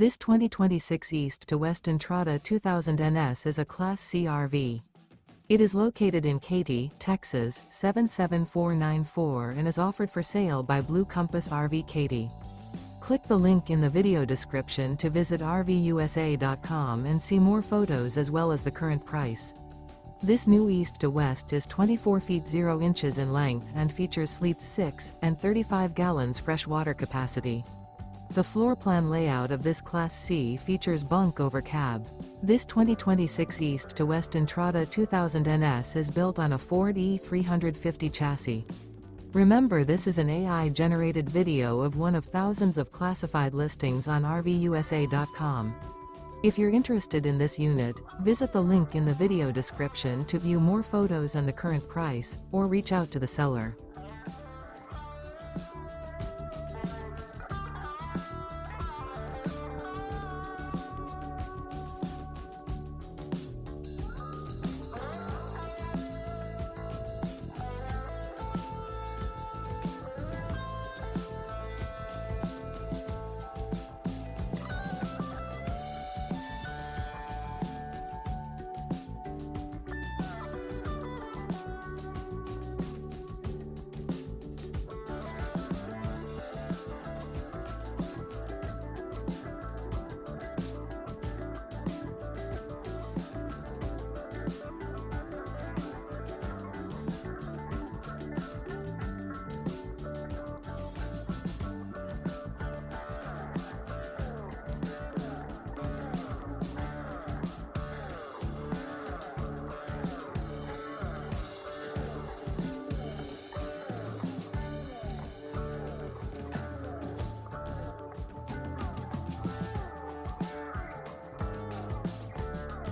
This 2026 East to West Entrada 2000 NS is a Class C RV. It is located in Katy, Texas, 77494 and is offered for sale by Blue Compass RV Katy. Click the link in the video description to visit RVUSA.com and see more photos as well as the current price. This new East to West is 24 feet 0 inches in length and features sleeps 6 and 35 gallons fresh water capacity. The floor plan layout of this Class C features Bunk Over Cab. This 2026 East to West Entrada 2000 NS is built on a Ford E350 chassis. Remember, this is an AI-generated video of one of thousands of classified listings on RVUSA.com. If you're interested in this unit, visit the link in the video description to view more photos and the current price, or reach out to the seller.